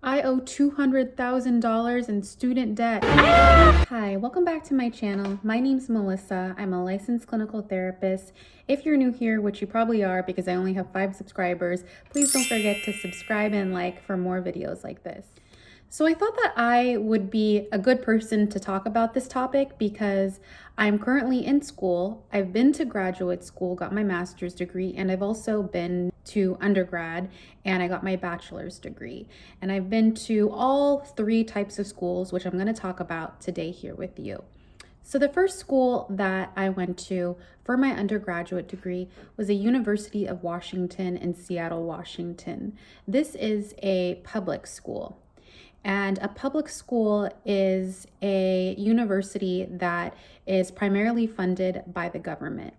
I owe $200,000 in student debt. Hi, welcome back to my channel. My name's Melissa. I'm a licensed clinical therapist. If you're new here, which you probably are because I only have 5 subscribers, please don't forget to subscribe and like for more videos like this. So I thought that I would be a good person to talk about this topic because I'm currently in school. I've been to graduate school, got my master's degree, and I've also been to undergrad and I got my bachelor's degree. And I've been to all 3 types of schools, which I'm going to talk about today here with you. So the first school that I went to for my undergraduate degree was the University of Washington in Seattle, Washington. This is a public school. And a public school is a university that is primarily funded by the government.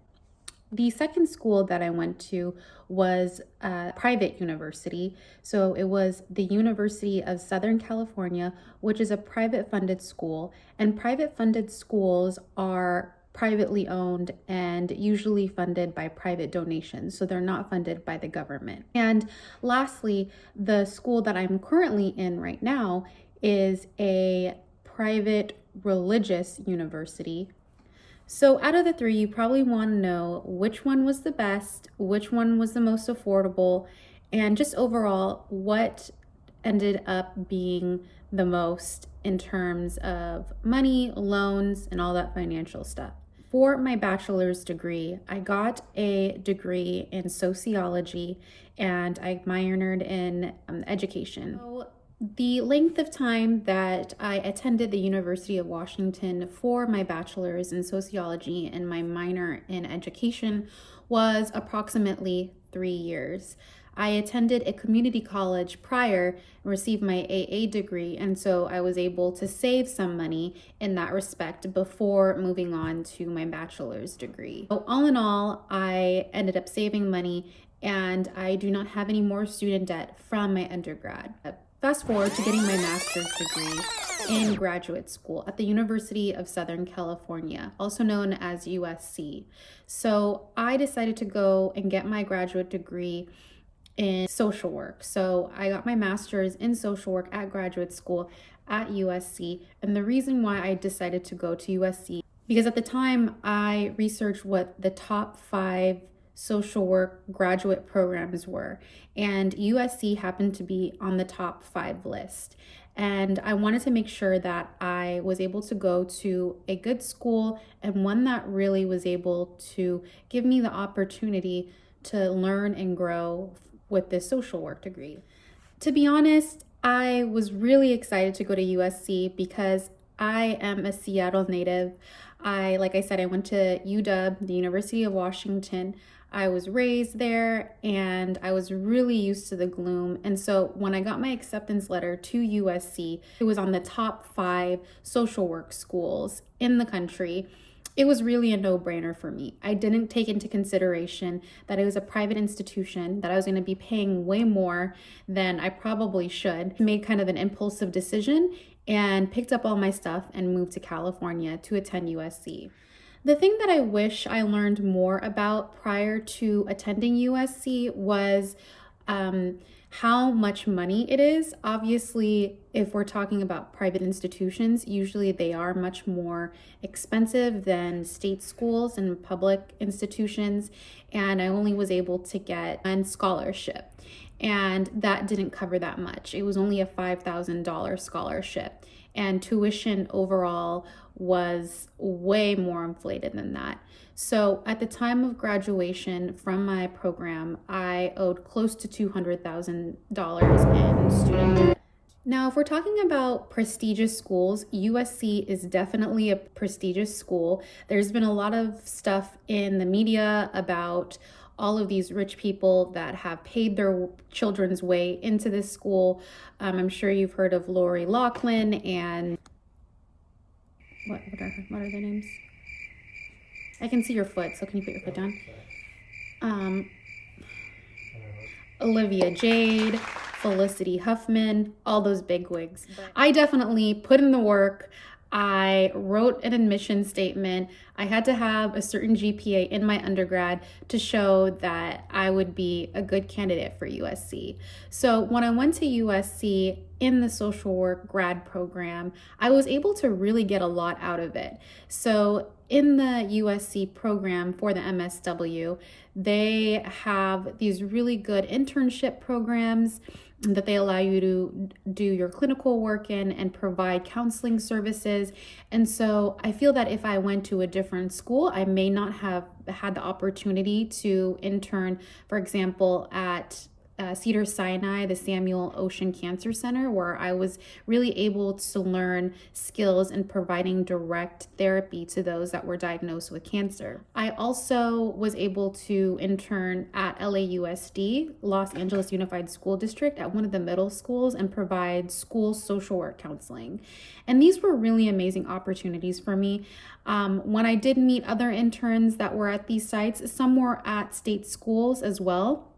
The second school that I went to was a private university. So it was the University of Southern California, which is a private funded school. And private funded schools are privately owned and usually funded by private donations. So they're not funded by the government. And lastly, the school that I'm currently in right now is a private religious university. So out of the 3, you probably want to know which one was the best, which one was the most affordable, and just overall what ended up being the most in terms of money, loans, and all that financial stuff. For my bachelor's degree, I got a degree in sociology and I minored in education. So the length of time that I attended the University of Washington for my bachelor's in sociology and my minor in education was approximately 3 years. I attended a community college prior and received my AA degree, and so I was able to save some money in that respect before moving on to my bachelor's degree. So all in all, I ended up saving money and I do not have any more student debt from my undergrad. Fast forward to getting my master's degree in graduate school at the University of Southern California, also known as USC. So I decided to go and get my graduate degree in social work. So I got my master's in social work at graduate school at USC. And the reason why I decided to go to USC, because at the time I researched what the top 5 social work graduate programs were, and USC happened to be on the top 5 list. And I wanted to make sure that I was able to go to a good school and one that really was able to give me the opportunity to learn and grow with this social work degree. To be honest, I was really excited to go to USC because I am a Seattle native. Like I said, I went to UW, the University of Washington. I was raised there and I was really used to the gloom. And so when I got my acceptance letter to USC, it was on the top 5 social work schools in the country. It was really a no-brainer for me. I didn't take into consideration that it was a private institution, that I was going to be paying way more than I probably should. Made kind of an impulsive decision and picked up all my stuff and moved to California to attend USC. The thing that I wish I learned more about prior to attending USC was how much money it is. Obviously, if we're talking about private institutions, usually they are much more expensive than state schools and public institutions. And I only was able to get one scholarship, and that didn't cover that much. It was only a $5,000 scholarship, and tuition overall was way more inflated than that. So at the time of graduation from my program, I owed close to $200,000 in student debt. Now, if we're talking about prestigious schools, USC is definitely a prestigious school. There's been a lot of stuff in the media about all of these rich people that have paid their children's way into this school. I'm sure you've heard of Lori Loughlin and what are their names? I can see your foot, so can you put your foot down? Olivia Jade, Felicity Huffman, all those bigwigs. I definitely put in the work. I wrote an admission statement. I had to have a certain GPA in my undergrad to show that I would be a good candidate for USC. So when I went to USC in the social work grad program, I was able to really get a lot out of it. So in the USC program for the MSW, they have these really good internship programs that they allow you to do your clinical work in and provide counseling services. And so I feel that if I went to a different school, I may not have had the opportunity to intern, for example, at Cedars-Sinai, the Samuel Ocean Cancer Center, where I was really able to learn skills in providing direct therapy to those that were diagnosed with cancer. I also was able to intern at LAUSD, Los Angeles Unified School District, at one of the middle schools and provide school social work counseling. And these were really amazing opportunities for me. When I did meet other interns that were at these sites, some were at state schools as well,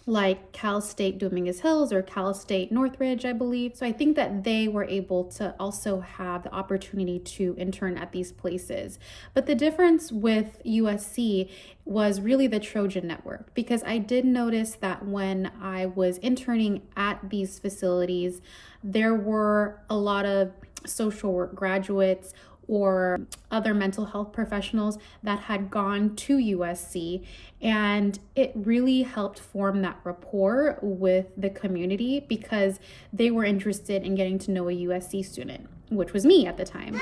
like Cal State Dominguez Hills or Cal State Northridge, I believe. So I think that they were able to also have the opportunity to intern at these places. But the difference with USC was really the Trojan Network, because I did notice that when I was interning at these facilities, there were a lot of social work graduates or other mental health professionals that had gone to USC, and it really helped form that rapport with the community because they were interested in getting to know a USC student, which was me at the time.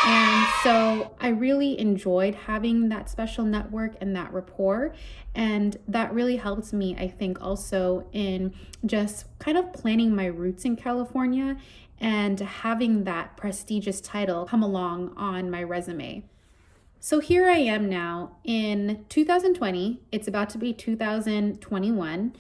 And so I really enjoyed having that special network and that rapport, and that really helped me, I think, also in just kind of planning my roots in California and having that prestigious title come along on my resume. So here I am now in 2020. It's about to be 2021.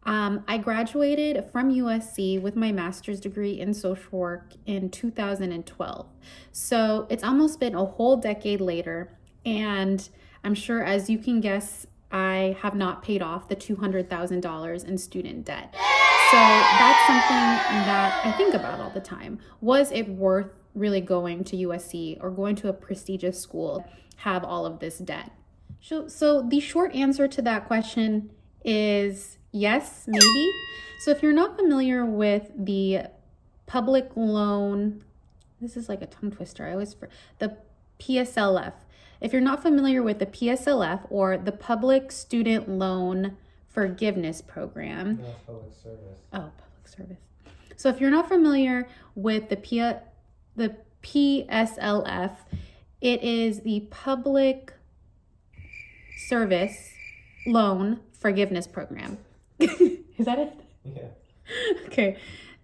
I graduated from USC with my master's degree in social work in 2012. So it's almost been a whole decade later, and I'm sure, as you can guess, I have not paid off the $200,000 in student debt. So that's something that I think about all the time. Was it worth really going to USC or going to a prestigious school, have all of this debt? So the short answer to that question is yes, maybe. So if you're not familiar with the public loan, this is like a tongue twister. The PSLF. If you're not familiar with the PSLF, or the Public Student Loan Forgiveness Program. No, public service. Oh, public service. So if you're not familiar with the PSLF, it is the Public Service Loan Forgiveness Program. Is that it? Yeah. Okay.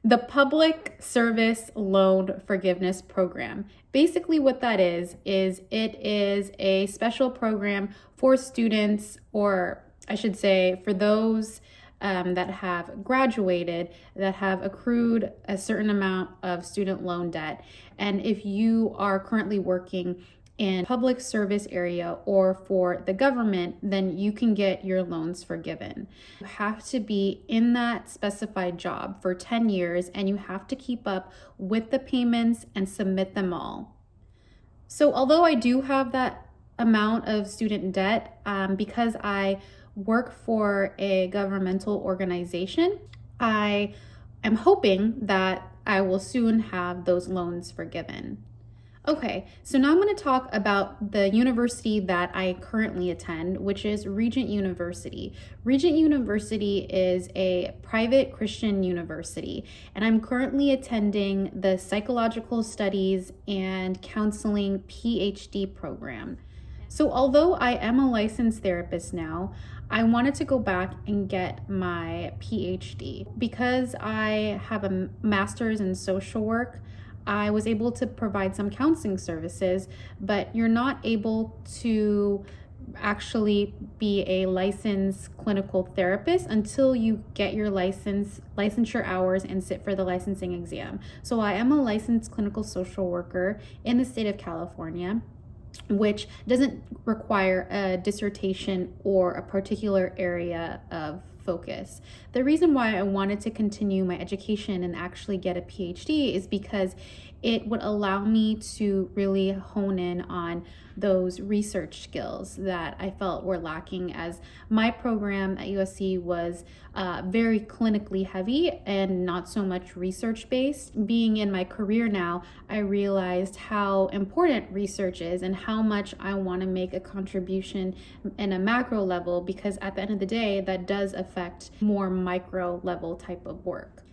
The Public Service Loan Forgiveness Program. Basically what that is it is a special program for students, or I should say for those that have graduated, that have accrued a certain amount of student loan debt. And if you are currently working in public service area or for the government, then you can get your loans forgiven. You have to be in that specified job for 10 years, and you have to keep up with the payments and submit them all. So although I do have that amount of student debt, because I work for a governmental organization, I am hoping that I will soon have those loans forgiven. Okay, so now I'm going to talk about the university that I currently attend, which is Regent University. Regent University is a private Christian university, and I'm currently attending the Psychological Studies and Counseling PhD program. So although I am a licensed therapist now, I wanted to go back and get my PhD. Because I have a master's in social work, I was able to provide some counseling services, but you're not able to actually be a licensed clinical therapist until you get your licensure hours and sit for the licensing exam. So I am a licensed clinical social worker in the state of California, which doesn't require a dissertation or a particular area of focus. The reason why I wanted to continue my education and actually get a PhD is because it would allow me to really hone in on those research skills that I felt were lacking, as my program at USC was very clinically heavy and not so much research based. Being in my career now, I realized how important research is and how much I want to make a contribution in a macro level, because at the end of the day, that does affect more micro level type of work.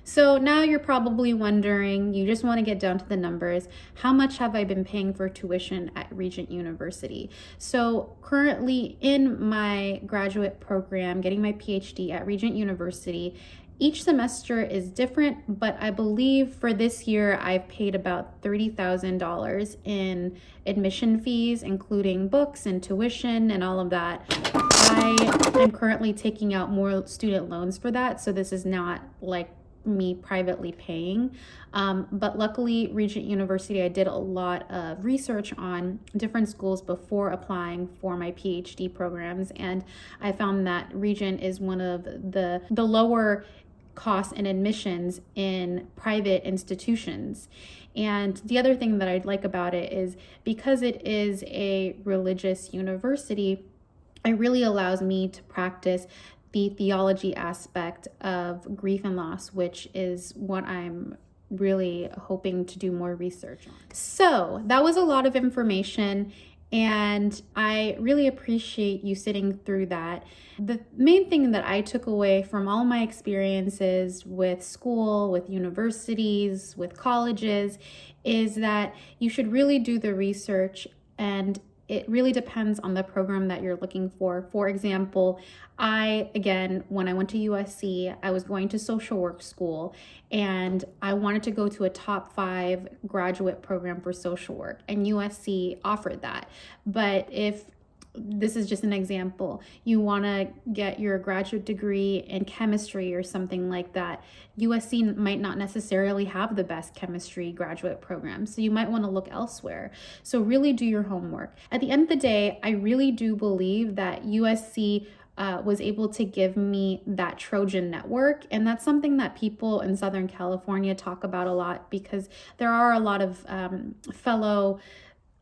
So now you're probably wondering, you just want to get down to the numbers. How much have I been paying for tuition at Regent University? So currently in my graduate program, getting my PhD at Regent University, each semester is different, but I believe for this year, I've paid about $30,000 in admission fees, including books and tuition and all of that. I am currently taking out more student loans for that, so this is not like me privately paying. But luckily, Regent University, I did a lot of research on different schools before applying for my PhD programs, and I found that Regent is one of the lower costs in admissions in private institutions. And the other thing that I like about it is because it is a religious university, it really allows me to practice the theology aspect of grief and loss, which is what I'm really hoping to do more research on. So that was a lot of information, and I really appreciate you sitting through that. The main thing that I took away from all my experiences with school, with universities, with colleges, is that you should really do the research, and it really depends on the program that you're looking for. For example, when I went to USC, I was going to social work school, and I wanted to go to a top 5 graduate program for social work, and USC offered that. But if this is just an example, you want to get your graduate degree in chemistry or something like that, USC might not necessarily have the best chemistry graduate program, so you might want to look elsewhere. So really do your homework. At the end of the day, I really do believe that USC was able to give me that Trojan network, and that's something that people in Southern California talk about a lot, because there are a lot of fellow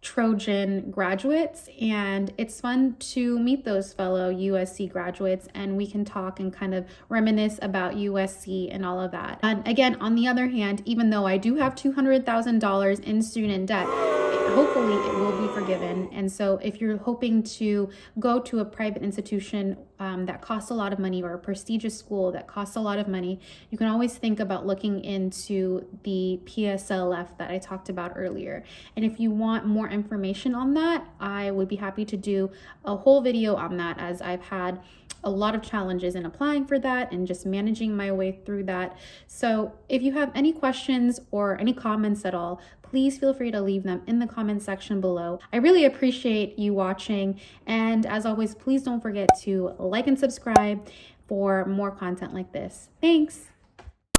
Trojan graduates, and it's fun to meet those fellow USC graduates, and we can talk and kind of reminisce about USC and all of that. And again, on the other hand, even though I do have $200,000 in student debt, hopefully it will be forgiven. And so if you're hoping to go to a private institution that costs a lot of money, or a prestigious school that costs a lot of money, you can always think about looking into the PSLF that I talked about earlier. And if you want more information on that, I would be happy to do a whole video on that, as I've had a lot of challenges in applying for that and just managing my way through that. So if you have any questions or any comments at all, please feel free to leave them in the comment section below. I really appreciate you watching, and as always, please don't forget to like and subscribe for more content like this. Thanks.